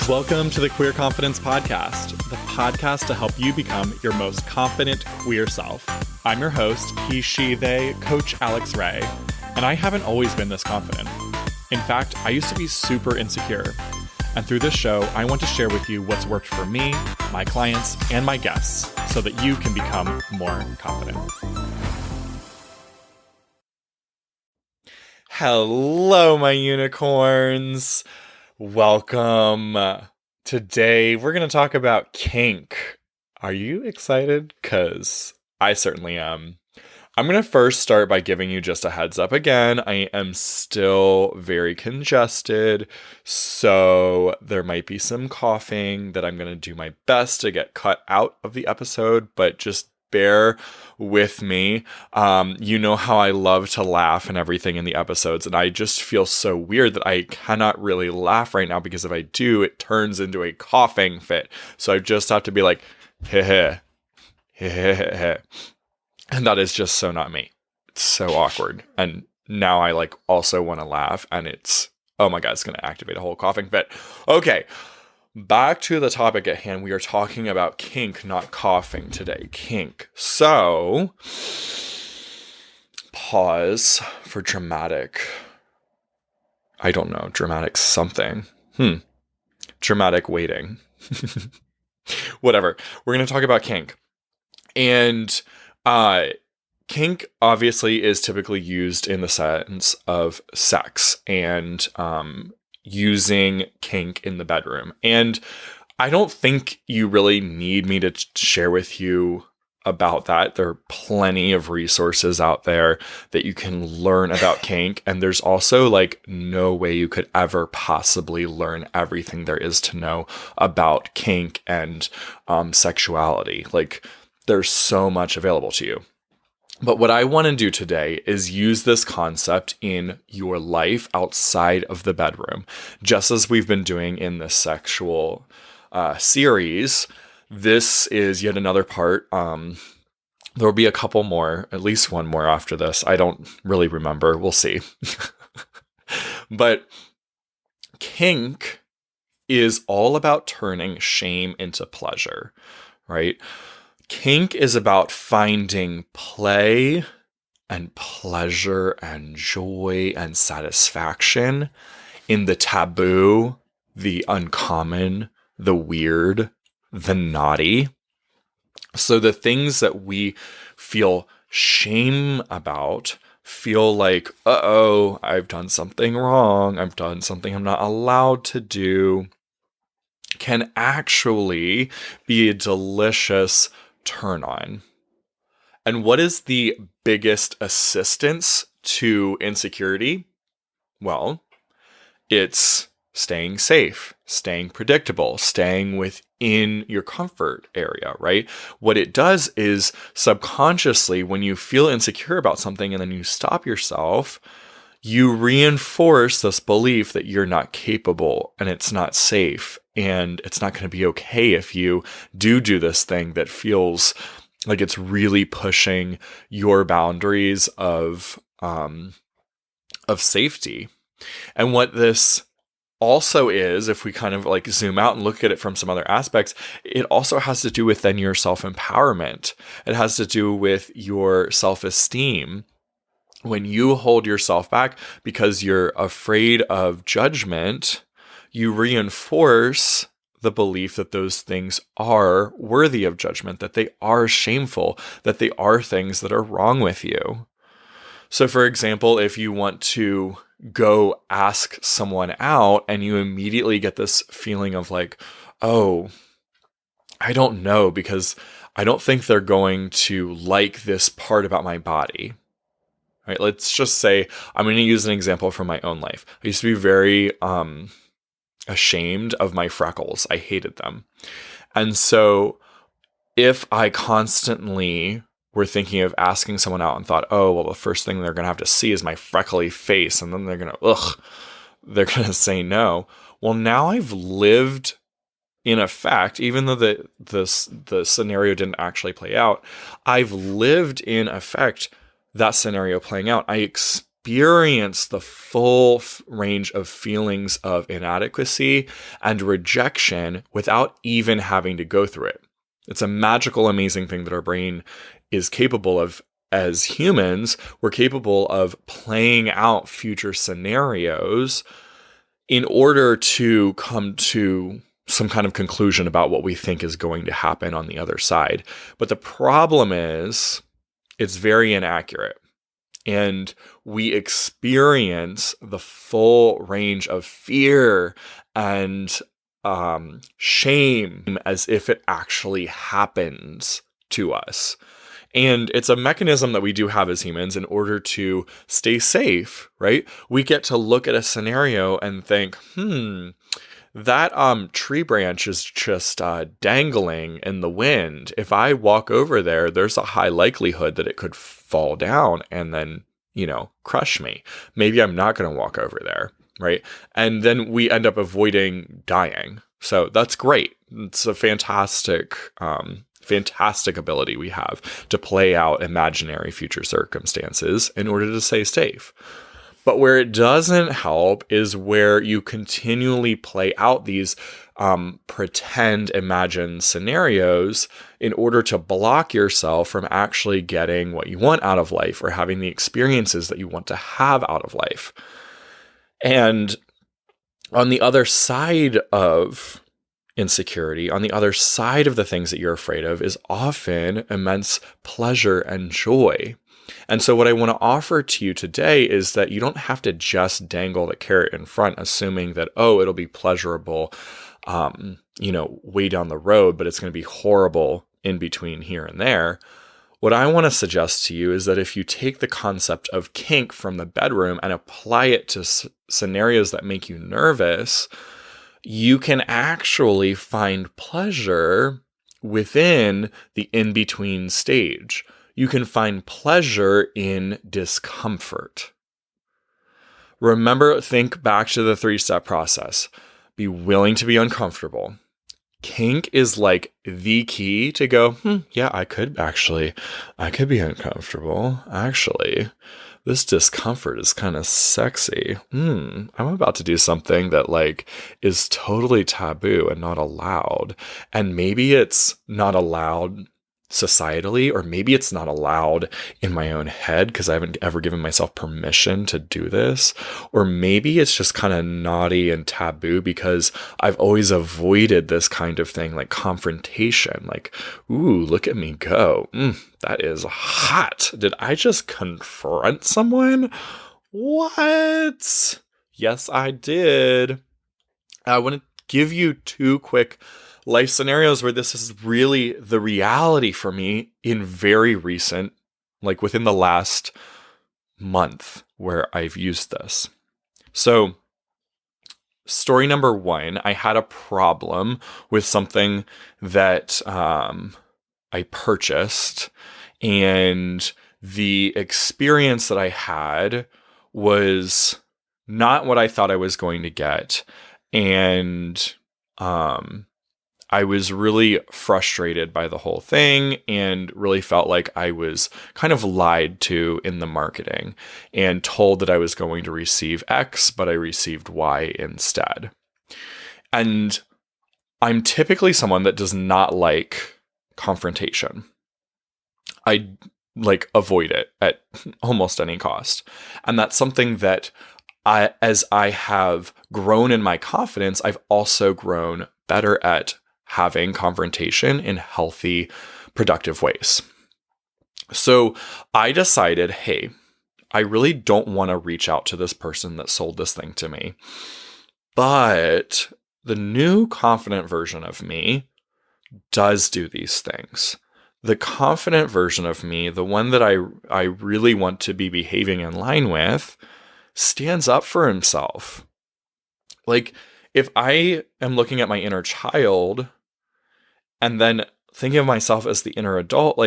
Welcome to the Queer Confidence Podcast, the podcast to help you become your most confident queer self. I'm your host, he, she, they, Coach Alex Ray, and I haven't always been this confident. In fact, I used to be super insecure. And through this show, I want to share with you what's worked for me, my clients, and my guests so that you can become more confident. Hello, my unicorns. Welcome. Today, we're going to talk about kink. Are you excited? Because I certainly am. I'm going to first start by giving you just a heads up again. I am still very congested, so there might be some coughing that I'm going to do my best to get cut out of the episode, but just bear with me. You know how I love to laugh and everything in the episodes, and I just feel so weird that I cannot really laugh right now because if I do, it turns into a coughing fit. So I just have to be like, heh heh, heh heh heh. And that is just so not me. It's so awkward. And now I also want to laugh and it's, oh my God, it's going to activate a whole coughing fit. Okay. Back to the topic at hand. We are talking about kink, not coughing today. Kink. So, pause for dramatic. I don't know. Dramatic something. Dramatic waiting. Whatever. We're going to talk about kink. And kink obviously is typically used in the sense of sex and using kink in the bedroom. And I don't think you really need me to share with you about that. There are plenty of resources out there that you can learn about kink. And there's also no way you could ever possibly learn everything there is to know about kink and sexuality. There's so much available to you. But what I want to do today is use this concept in your life outside of the bedroom. Just as we've been doing in this sexual series, this is yet another part. There will be a couple more, at least one more after this. I don't really remember. We'll see. But kink is all about turning shame into pleasure, right? Kink is about finding play and pleasure and joy and satisfaction in the taboo, the uncommon, the weird, the naughty. So the things that we feel shame about feel like, uh-oh, I've done something wrong. I've done something I'm not allowed to do, can actually be a delicious turn on. And what is the biggest assistance to insecurity? Well, it's staying safe, staying predictable, staying within your comfort area, right? What it does is subconsciously, when you feel insecure about something and then you stop yourself, you reinforce this belief that you're not capable and it's not safe and it's not going to be okay if you do this thing that feels like it's really pushing your boundaries of safety. And what this also is, if we kind of zoom out and look at it from some other aspects, it also has to do with then your self-empowerment. It has to do with your self-esteem. When you hold yourself back because you're afraid of judgment, you reinforce the belief that those things are worthy of judgment, that they are shameful, that they are things that are wrong with you. So, for example, if you want to go ask someone out and you immediately get this feeling of oh, I don't know because I don't think they're going to like this part about my body. Right, let's just say, I'm going to use an example from my own life. I used to be very ashamed of my freckles. I hated them. And so if I constantly were thinking of asking someone out and thought, oh, well, the first thing they're going to have to see is my freckly face, and then they're going to say no. Well, now I've lived, in effect, even though the scenario didn't actually play out, I've lived in effect that scenario playing out. I experience the full range of feelings of inadequacy and rejection without even having to go through it. It's a magical, amazing thing that our brain is capable of. As humans, we're capable of playing out future scenarios in order to come to some kind of conclusion about what we think is going to happen on the other side. But the problem is, it's very inaccurate. And we experience the full range of fear and shame as if it actually happens to us. And it's a mechanism that we do have as humans in order to stay safe, right? We get to look at a scenario and think, that tree branch is just dangling in the wind. If I walk over there, there's a high likelihood that it could fall down and then, crush me. Maybe I'm not going to walk over there, right? And then we end up avoiding dying. So that's great. It's a fantastic ability we have to play out imaginary future circumstances in order to stay safe. But where it doesn't help is where you continually play out these pretend imagined scenarios in order to block yourself from actually getting what you want out of life or having the experiences that you want to have out of life. And on the other side of insecurity, on the other side of the things that you're afraid of, is often immense pleasure and joy. And so what I want to offer to you today is that you don't have to just dangle the carrot in front, assuming that, it'll be pleasurable, way down the road, but it's going to be horrible in between here and there. What I want to suggest to you is that if you take the concept of kink from the bedroom and apply it to scenarios that make you nervous, you can actually find pleasure within the in-between stage. You can find pleasure in discomfort. Remember, think back to the 3-step process. Be willing to be uncomfortable. Kink is like the key to go, yeah, I could be uncomfortable. Actually, this discomfort is kind of sexy. I'm about to do something that is totally taboo and not allowed. And maybe it's not allowed societally, or maybe it's not allowed in my own head because I haven't ever given myself permission to do this. Or maybe it's just kind of naughty and taboo because I've always avoided this kind of thing, like confrontation. Like, ooh, look at me go. That is hot. Did I just confront someone? What? Yes, I did. I want to give you 2 quick life scenarios where this is really the reality for me in very recent, within the last month where I've used this. So, story number 1, I had a problem with something that I purchased, and the experience that I had was not what I thought I was going to get. And I was really frustrated by the whole thing and really felt like I was kind of lied to in the marketing and told that I was going to receive X, but I received Y instead. And I'm typically someone that does not like confrontation. I avoid it at almost any cost. And that's something that as I have grown in my confidence, I've also grown better at having confrontation in healthy, productive ways. So I decided, hey, I really don't want to reach out to this person that sold this thing to me. But the new confident version of me does do these things. The confident version of me, the one that I really want to be behaving in line with, stands up for himself. If I am looking at my inner child and then thinking of myself as the inner adult,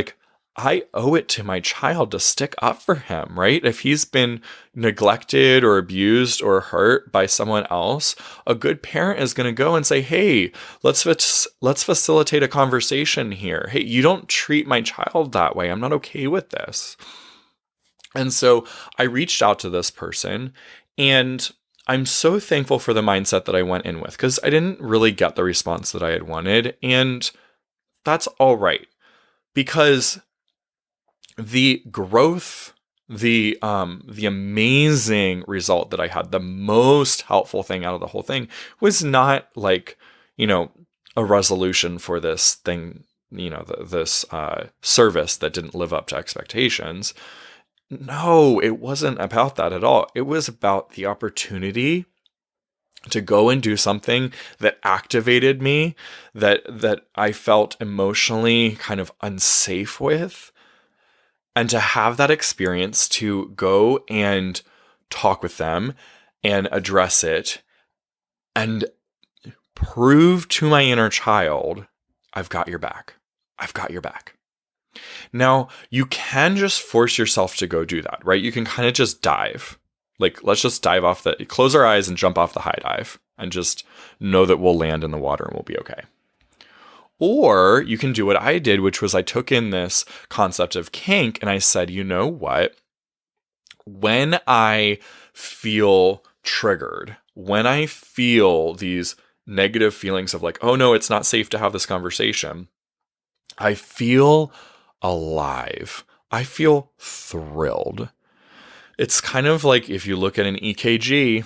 I owe it to my child to stick up for him, right? If he's been neglected or abused or hurt by someone else, a good parent is going to go and say, hey, let's facilitate a conversation here. Hey, you don't treat my child that way. I'm not okay with this. And so I reached out to this person, and I'm so thankful for the mindset that I went in with, because I didn't really get the response that I had wanted. And that's all right, because the growth, the amazing result that I had, the most helpful thing out of the whole thing was not like, a resolution for this thing, this service that didn't live up to expectations. No, it wasn't about that at all. It was about the opportunity to go and do something that activated me, that I felt emotionally kind of unsafe with, and to have that experience to go and talk with them and address it and prove to my inner child, I've got your back. I've got your back. Now, you can just force yourself to go do that, right? You can kind of just dive. Like, let's just close our eyes and jump off the high dive and just know that we'll land in the water and we'll be okay. Or you can do what I did, which was I took in this concept of kink and I said, you know what? When I feel triggered, when I feel these negative feelings of like, oh no, it's not safe to have this conversation, I feel alive. I feel thrilled. It's kind of like if you look at an EKG,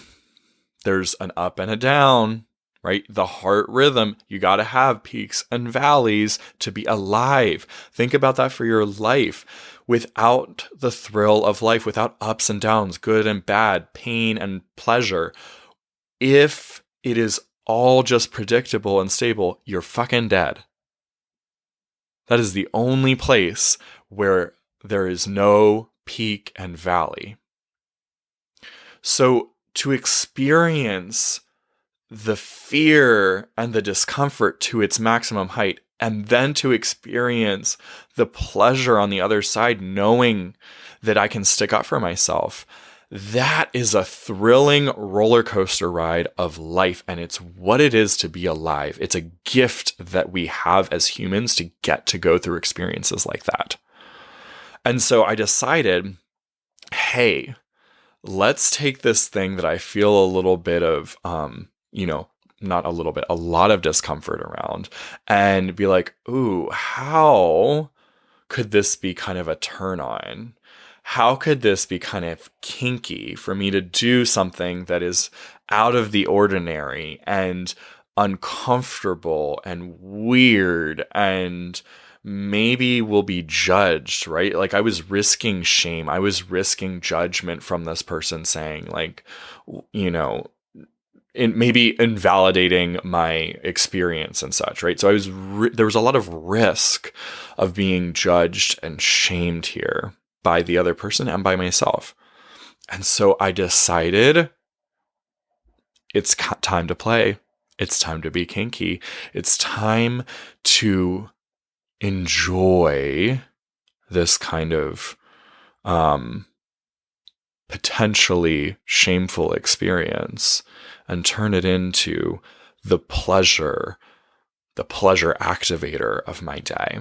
there's an up and a down, right? The heart rhythm, you got to have peaks and valleys to be alive. Think about that for your life. Without the thrill of life, without ups and downs, good and bad, pain and pleasure, if it is all just predictable and stable, you're fucking dead. That is the only place where there is no peak and valley. So to experience the fear and the discomfort to its maximum height, and then to experience the pleasure on the other side, knowing that I can stick up for myself, that is a thrilling roller coaster ride of life. And it's what it is to be alive. It's a gift that we have as humans to get to go through experiences like that. And so I decided, hey, let's take this thing that I feel a little bit of, not a little bit, a lot of discomfort around, and be like, ooh, how could this be kind of a turn on? How could this be kind of kinky for me to do something that is out of the ordinary and uncomfortable and weird and maybe will be judged, right? Like I was risking shame. I was risking judgment from this person saying like, maybe invalidating my experience and such, right? So there was a lot of risk of being judged and shamed here by the other person and by myself. And so I decided it's time to play. It's time to be kinky. It's time to enjoy this kind of potentially shameful experience and turn it into the pleasure activator of my day.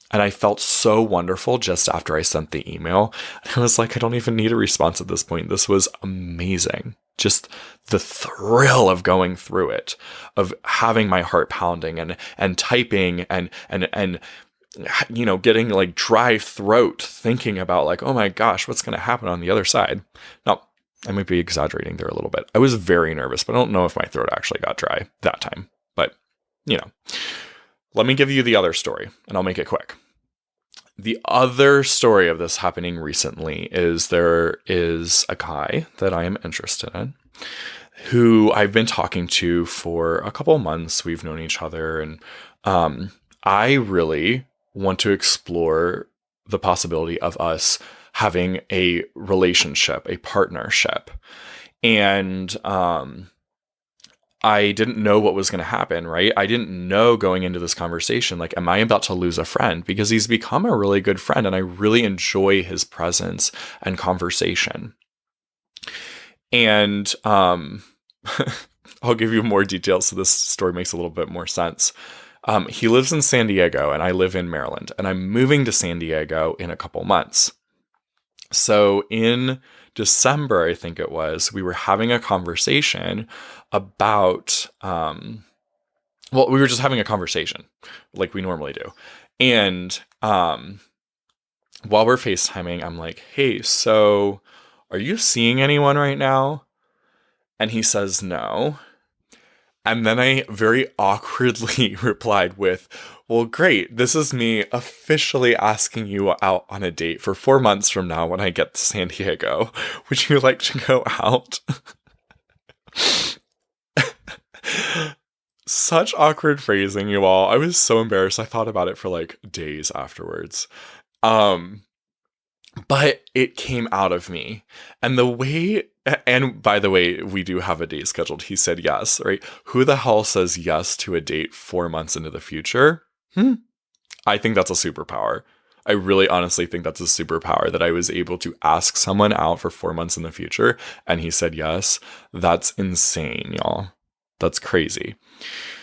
And I felt so wonderful just after I sent the email. I was like, I don't even need a response at this point. This was amazing. Just the thrill of going through it, of having my heart pounding and typing and getting like dry throat, thinking about like, oh my gosh, what's going to happen on the other side? Now, I might be exaggerating there a little bit. I was very nervous, but I don't know if my throat actually got dry that time. But, let me give you the other story and I'll make it quick. The other story of this happening recently is there is a guy that I am interested in who I've been talking to for a couple months. We've known each other, and I really want to explore the possibility of us having a relationship, a partnership. And I didn't know what was going to happen, right? I didn't know going into this conversation, like, am I about to lose a friend? Because he's become a really good friend and I really enjoy his presence and conversation. And I'll give you more details so this story makes a little bit more sense. He lives in San Diego and I live in Maryland, and I'm moving to San Diego in a couple months. So in December, I think it was, we were having a conversation about, we were just having a conversation like we normally do. And while we're FaceTiming, I'm like, hey, so are you seeing anyone right now? And he says no. And then I very awkwardly replied with, well, great. This is me officially asking you out on a date for 4 months from now when I get to San Diego. Would you like to go out? Such awkward phrasing, you all. I was so embarrassed. I thought about it for like days afterwards. But it came out of me. And by the way, we do have a date scheduled. He said yes, right? Who the hell says yes to a date 4 months into the future? I think that's a superpower. I really honestly think that's a superpower that I was able to ask someone out for 4 months in the future and he said yes. That's insane, y'all. That's crazy.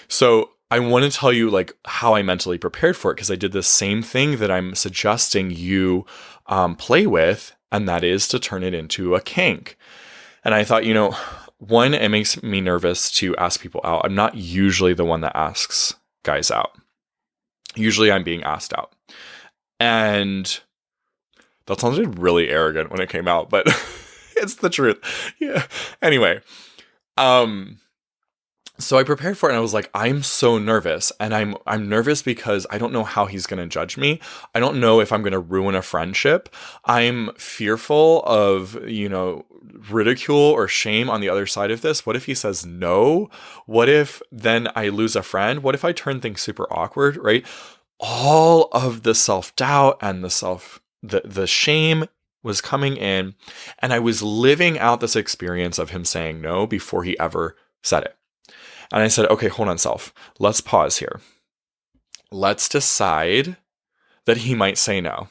So I want to tell you like how I mentally prepared for it because I did the same thing that I'm suggesting you play with, and that is to turn it into a kink. And I thought, one, it makes me nervous to ask people out. I'm not usually the one that asks guys out. Usually I'm being asked out. And that sounded really arrogant when it came out, but it's the truth. Yeah. Anyway, so I prepared for it and I was like, I'm so nervous. And I'm nervous because I don't know how he's going to judge me. I don't know if I'm going to ruin a friendship. I'm fearful of, ridicule or shame on the other side of this. What if he says no? What if then I lose a friend? What if I turn things super awkward, right? All of the self-doubt and the shame was coming in, and I was living out this experience of him saying no before he ever said it. And I said, okay, hold on, self. Let's pause here. Let's decide that he might say no,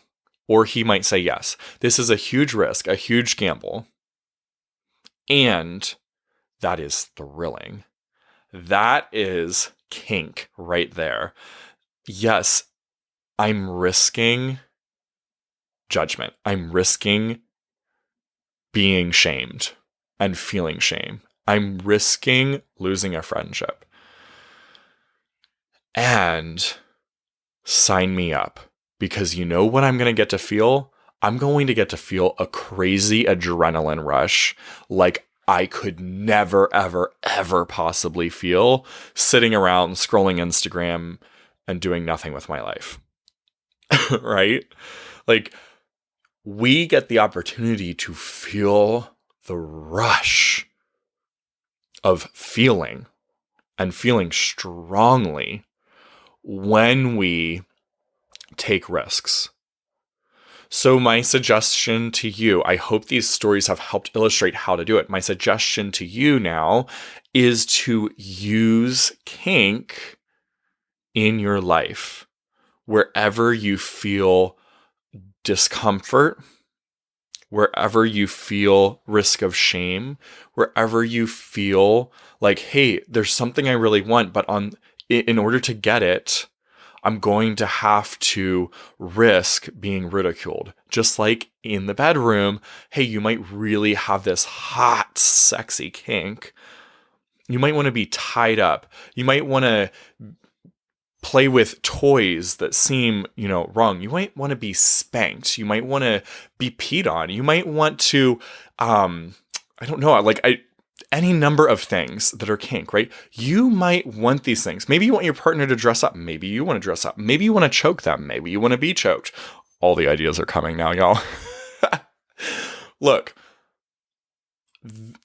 or he might say yes. This is a huge risk, a huge gamble. And that is thrilling. That is kink right there. Yes, I'm risking judgment. I'm risking being shamed and feeling shame. I'm risking losing a friendship. And sign me up, because you know what I'm going to get to feel? I'm going to get to feel a crazy adrenaline rush like I could never, ever, ever possibly feel sitting around scrolling Instagram and doing nothing with my life. Right? Like, we get the opportunity to feel the rush of feeling and feeling strongly when we take risks. So my suggestion to you, I hope these stories have helped illustrate how to do it. My suggestion to you now is to use kink in your life wherever you feel discomfort, wherever you feel risk of shame, wherever you feel like, hey, there's something I really want, but in order to get it, I'm going to have to risk being ridiculed. Just like in the bedroom, hey, you might really have this hot, sexy kink. You might want to be tied up. You might want to play with toys that seem, wrong. You might want to be spanked. You might want to be peed on. You might want to, I don't know, any number of things that are kink, right? You might want these things. Maybe you want your partner to dress up. Maybe you want to dress up. Maybe you want to choke them. Maybe you want to be choked. All the ideas are coming now, y'all. Look,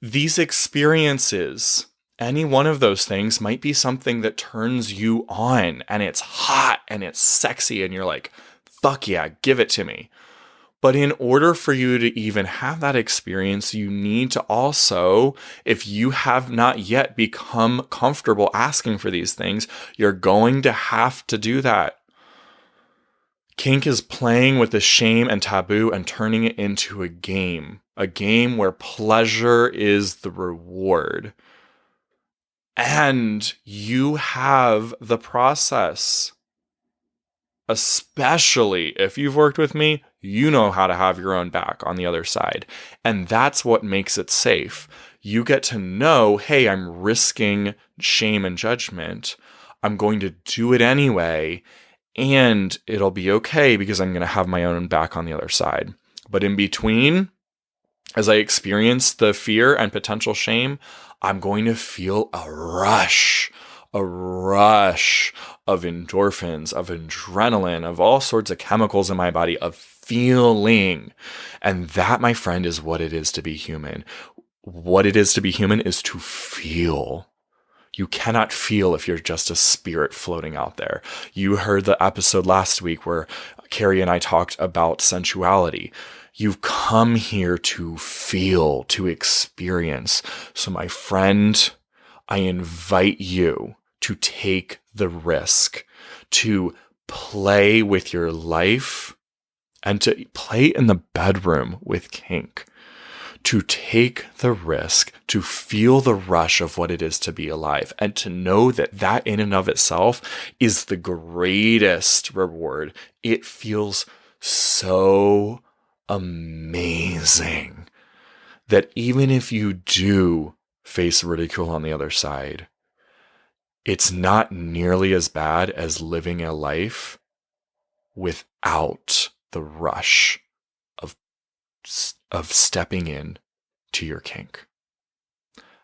these experiences, any one of those things might be something that turns you on, and it's hot and it's sexy and you're like, fuck yeah, give it to me. But in order for you to even have that experience, you need to also, if you have not yet become comfortable asking for these things, you're going to have to do that. Kink is playing with the shame and taboo and turning it into a game where pleasure is the reward. And you have the process. Especially if you've worked with me, You know how to have your own back on the other side. And that's what makes it safe. You get to know, hey, I'm risking shame and judgment. I'm going to do it anyway, and it'll be okay because I'm going to have my own back on the other side. But in between, as I experience the fear and potential shame, I'm going to feel a rush of endorphins, of adrenaline, of all sorts of chemicals in my body, of feeling. And that, my friend, is what it is to be human. What it is to be human is to feel. You cannot feel if you're just a spirit floating out there. You heard the episode last week where Carrie and I talked about sensuality. You've come here to feel, to experience. So my friend, I invite you to take the risk, to play with your life and to play in the bedroom with kink. To take the risk, to feel the rush of what it is to be alive, and to know that that in and of itself is the greatest reward. It feels so amazing that even if you do face ridicule on the other side, it's not nearly as bad as living a life without the rush of stepping in to your kink.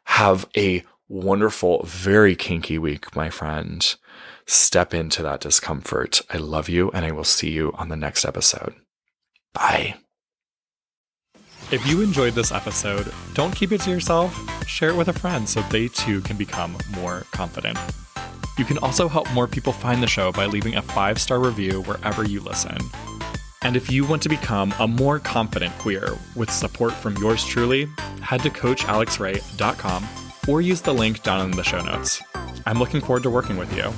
Have a wonderful, very kinky week, my friend. Step into that discomfort. I love you, and I will see you on the next episode. Bye. If you enjoyed this episode, don't keep it to yourself. Share it with a friend so they too can become more confident. You can also help more people find the show by leaving a 5-star review wherever you listen. And if you want to become a more confident queer with support from yours truly, head to coachalexray.com or use the link down in the show notes. I'm looking forward to working with you.